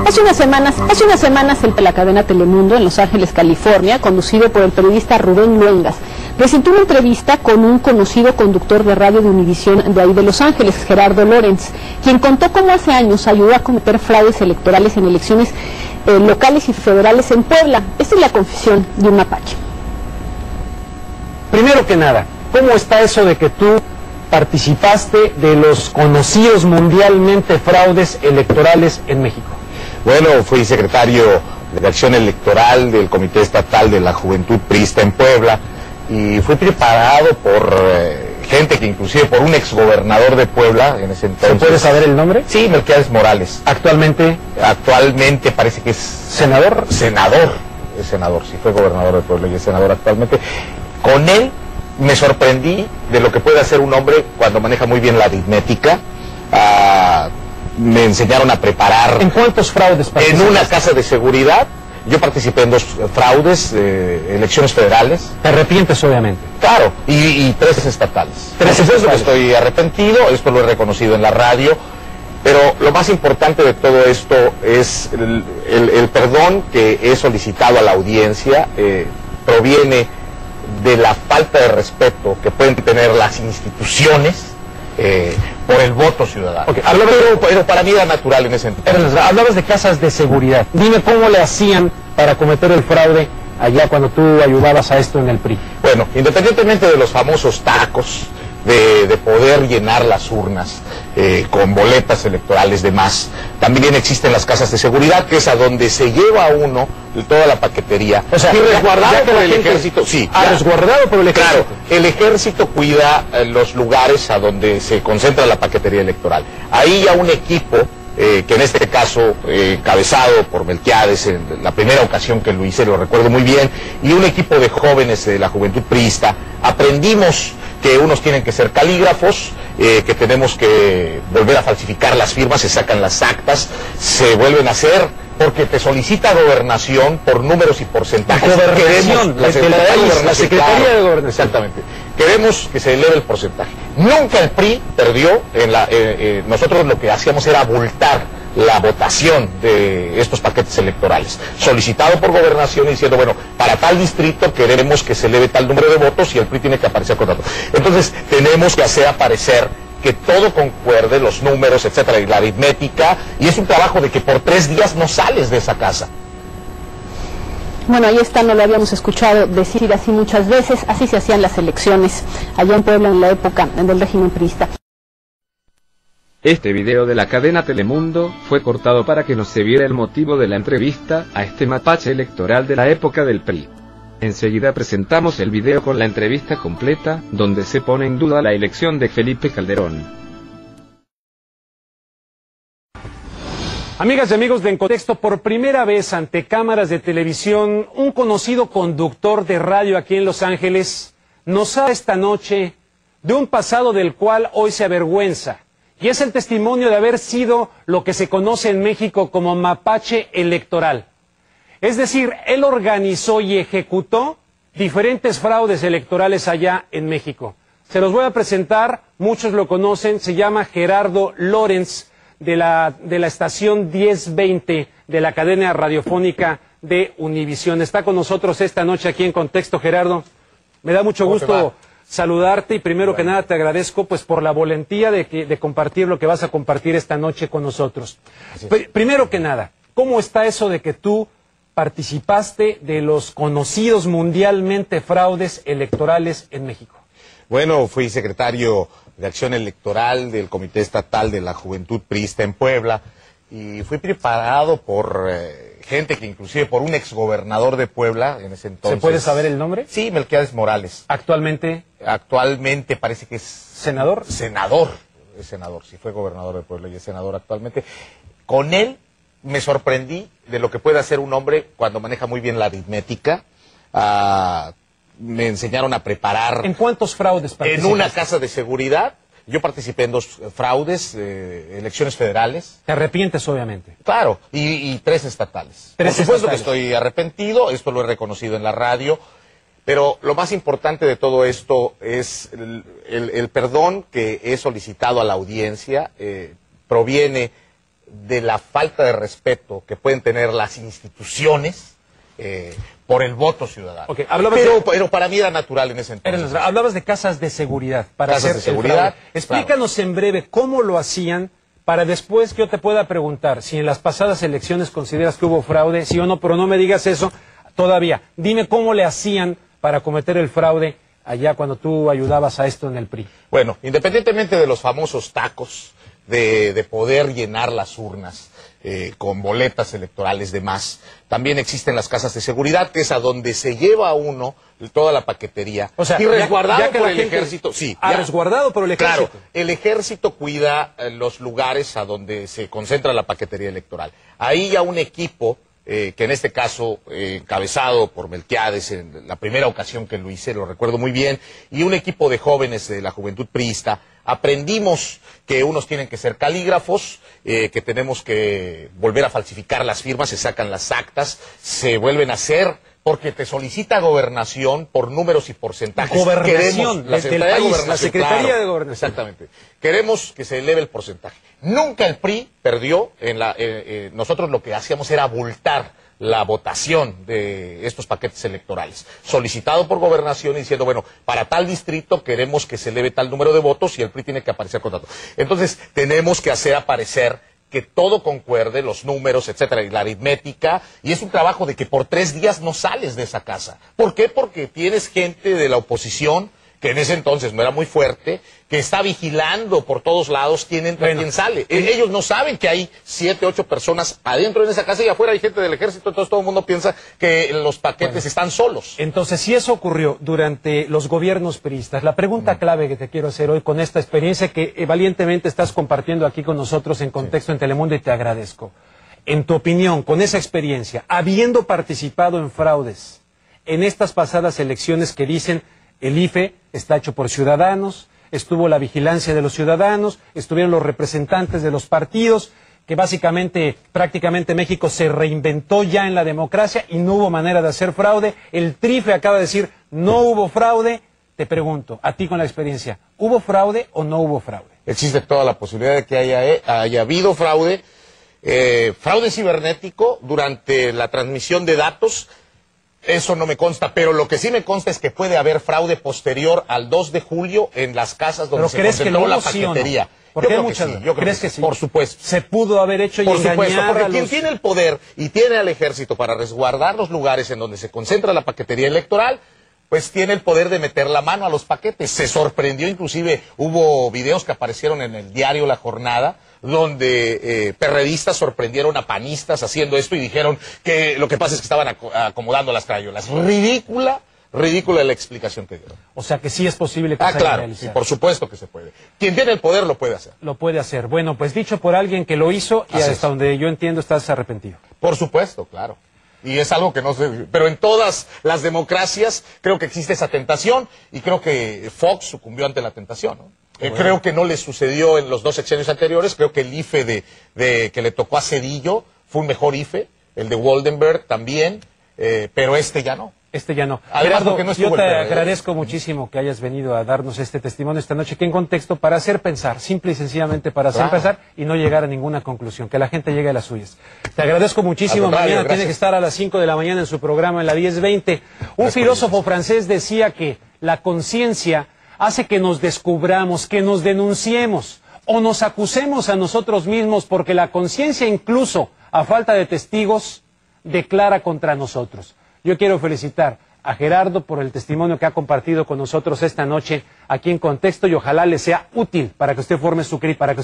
Hace unas semanas la cadena Telemundo en Los Ángeles, California, conducido por el periodista Rubén Luengas, presentó una entrevista con un conocido conductor de radio de Univisión de ahí de Los Ángeles, Gerardo Lorenz, quien contó cómo hace años ayudó a cometer fraudes electorales en elecciones locales y federales en Puebla. Esta es la confesión de un mapache. Primero que nada, ¿cómo está eso de que tú participaste de los conocidos mundialmente fraudes electorales en México? Bueno, fui secretario de Acción Electoral del Comité Estatal de la Juventud Priista en Puebla y fui preparado por gente que inclusive por un exgobernador de Puebla en ese entonces. ¿Se puede saber el nombre? Sí, Melquiades Morales. ¿Actualmente? Actualmente parece que es... ¿Senador? Senador. Es senador, sí fue gobernador de Puebla y es senador actualmente. Con él me sorprendí de lo que puede hacer un hombre cuando maneja muy bien la aritmética. Me enseñaron a preparar... ¿En cuántos fraudes participaste? En una casa de seguridad. Yo participé en 2 fraudes, elecciones federales. ¿Te arrepientes, obviamente? Claro, y 3 estatales. 3 estatales. Estoy arrepentido, esto lo he reconocido en la radio, pero lo más importante de todo esto es el perdón que he solicitado a la audiencia, proviene de la falta de respeto que pueden tener las instituciones por el voto ciudadano. Okay. Pero para mí era natural en ese sentido. Hablabas de casas de seguridad. Dime cómo le hacían para cometer el fraude allá cuando tú ayudabas a esto en el PRI. Bueno, independientemente de los famosos tacos, de poder llenar las urnas con boletas electorales de más, también existen las casas de seguridad, que es a donde se lleva a uno toda la paquetería. O sea, y resguardado por el gente... ejército. Sí, resguardado por el ejército. Claro, el ejército cuida los lugares a donde se concentra la paquetería electoral. Ahí ya un equipo, que en este caso cabezado por Melquiades, en la primera ocasión que lo hice, lo recuerdo muy bien, y un equipo de jóvenes de la Juventud Priista, aprendimos que unos tienen que ser calígrafos, que tenemos que volver a falsificar las firmas, se sacan las actas, se vuelven a hacer, porque te solicita Gobernación por números y porcentajes. La Secretaría de Gobernación. Exactamente. Queremos que se eleve el porcentaje. Nunca el PRI perdió, nosotros lo que hacíamos era abultar la votación de estos paquetes electorales, solicitado por Gobernación y diciendo, bueno, para tal distrito queremos que se eleve tal número de votos y el PRI tiene que aparecer con datos. Entonces, tenemos que hacer aparecer que todo concuerde, los números, etcétera, y la aritmética, y es un trabajo de que por 3 días no sales de esa casa. Bueno, ahí está, no lo habíamos escuchado decir así muchas veces, así se hacían las elecciones allá en Puebla en la época del régimen priista. Este video de la cadena Telemundo fue cortado para que no se viera el motivo de la entrevista a este mapache electoral de la época del PRI. Enseguida presentamos el video con la entrevista completa, donde se pone en duda la elección de Felipe Calderón. Amigas y amigos de En Contexto, por primera vez ante cámaras de televisión, un conocido conductor de radio aquí en Los Ángeles nos habla esta noche de un pasado del cual hoy se avergüenza. Y es el testimonio de haber sido lo que se conoce en México como mapache electoral. Es decir, él organizó y ejecutó diferentes fraudes electorales allá en México. Se los voy a presentar, muchos lo conocen, se llama Gerardo Lorenz, de la estación 1020 de la cadena radiofónica de Univisión. Está con nosotros esta noche aquí en Contexto, Gerardo. Me da mucho gusto saludarte y primero que nada te agradezco pues por la valentía de compartir lo que vas a compartir esta noche con nosotros. Primero que nada, ¿cómo está eso de que tú participaste de los conocidos mundialmente fraudes electorales en México? Bueno, fui secretario de Acción Electoral del Comité Estatal de la Juventud Priista en Puebla y fui preparado por gente que inclusive por un exgobernador de Puebla en ese entonces. ¿Se puede saber el nombre? Sí, Melquiades Morales. ¿Actualmente? Actualmente parece que es... ¿Senador? Senador. Es senador, sí fue gobernador de Puebla y es senador actualmente. Con él me sorprendí de lo que puede hacer un hombre cuando maneja muy bien la aritmética. Me enseñaron a preparar... ¿En cuántos fraudes participaste? En una casa de seguridad. Yo participé en 2 fraudes, elecciones federales. ¿Te arrepientes, obviamente? Claro, y 3 estatales. Por supuesto que estoy arrepentido, esto lo he reconocido en la radio, pero lo más importante de todo esto es el perdón que he solicitado a la audiencia, proviene de la falta de respeto que pueden tener las instituciones por el voto ciudadano. Okay, pero para mí era natural en ese entonces. Hablabas de casas de seguridad para casas hacer de seguridad. Explícanos claro. En breve cómo lo hacían para después que yo te pueda preguntar si en las pasadas elecciones consideras que hubo fraude, sí o no, pero no me digas eso todavía. Dime cómo le hacían para cometer el fraude allá cuando tú ayudabas a esto en el PRI. Bueno, independientemente de los famosos tacos, de poder llenar las urnas con boletas electorales de más, también existen las casas de seguridad, que es a donde se lleva a uno toda la paquetería. O sea, y resguardado ya que por el ejército. Sí, resguardado por el ejército. Claro, el ejército cuida los lugares a donde se concentra la paquetería electoral. Ahí ya un equipo, que en este caso encabezado por Melquiades, en la primera ocasión que lo hice, lo recuerdo muy bien, y un equipo de jóvenes de la juventud priista, aprendimos que unos tienen que ser calígrafos, que tenemos que volver a falsificar las firmas, se sacan las actas, se vuelven a hacer, porque te solicita Gobernación por números y porcentajes. Gobernación, la Secretaría de Gobernación. Exactamente. Queremos que se eleve el porcentaje. Nunca el PRI perdió, nosotros lo que hacíamos era abultar la votación de estos paquetes electorales, solicitado por Gobernación y diciendo, bueno, para tal distrito queremos que se eleve tal número de votos y el PRI tiene que aparecer con tanto. Entonces, tenemos que hacer aparecer que todo concuerde, los números, etcétera, y la aritmética, y es un trabajo de que por 3 días no sales de esa casa. ¿Por qué? Porque tienes gente de la oposición, que en ese entonces no era muy fuerte, que está vigilando por todos lados quién entra y quién sale. Ellos no saben que hay 7, 8 personas adentro de esa casa y afuera hay gente del ejército, entonces todo el mundo piensa que los paquetes están solos. Entonces, si eso ocurrió durante los gobiernos priistas, la pregunta clave que te quiero hacer hoy con esta experiencia que valientemente estás compartiendo aquí con nosotros en Contexto en Telemundo, y te agradezco. En tu opinión, con esa experiencia, habiendo participado en fraudes en estas pasadas elecciones que dicen el IFE está hecho por ciudadanos, estuvo la vigilancia de los ciudadanos, estuvieron los representantes de los partidos, que básicamente, prácticamente México se reinventó ya en la democracia y no hubo manera de hacer fraude. El TRIFE acaba de decir, no hubo fraude. Te pregunto, a ti con la experiencia, ¿hubo fraude o no hubo fraude? Existe toda la posibilidad de que haya habido fraude, fraude cibernético durante la transmisión de datos. Eso no me consta, pero lo que sí me consta es que puede haber fraude posterior al 2 de julio en las casas donde se concentró la paquetería. Porque hay muchas. ¿Crees que sí? Por supuesto. Se pudo haber hecho y por supuesto, engañar porque a quien los... tiene el poder y tiene al ejército para resguardar los lugares en donde se concentra la paquetería electoral, pues tiene el poder de meter la mano a los paquetes. Se sorprendió, inclusive hubo videos que aparecieron en el diario La Jornada, donde perredistas sorprendieron a panistas haciendo esto y dijeron que lo que pasa es que estaban acomodando las crayolas. Ridícula la explicación que dieron. O sea que sí es posible que se haya claro, realizado. sí, por supuesto que se puede. Quien tiene el poder lo puede hacer. Lo puede hacer. Bueno, pues dicho por alguien que lo hizo y Así hasta es. donde yo entiendo estás arrepentido. Por supuesto, claro. Y es algo que no se... Pero en todas las democracias creo que existe esa tentación y creo que Fox sucumbió ante la tentación, ¿no? Bueno. Creo que no le sucedió en los 2 sexenios anteriores. Creo que el IFE que le tocó a Zedillo fue un mejor IFE, el de Woldenberg también, pero este ya no. Este ya no. Además, Gerardo, no yo te agradezco muchísimo que hayas venido a darnos este testimonio esta noche, que en contexto para hacer pensar, simple y sencillamente para hacer pensar y no llegar a ninguna conclusión, que la gente llegue a las suyas. Te agradezco muchísimo. Mañana tiene que estar a las 5 de la mañana en su programa en la 10:20. Un filósofo francés decía que la conciencia hace que nos descubramos, que nos denunciemos o nos acusemos a nosotros mismos, porque la conciencia, incluso a falta de testigos, declara contra nosotros. Yo quiero felicitar a Gerardo por el testimonio que ha compartido con nosotros esta noche aquí en Contexto y ojalá le sea útil para que usted forme su criterio,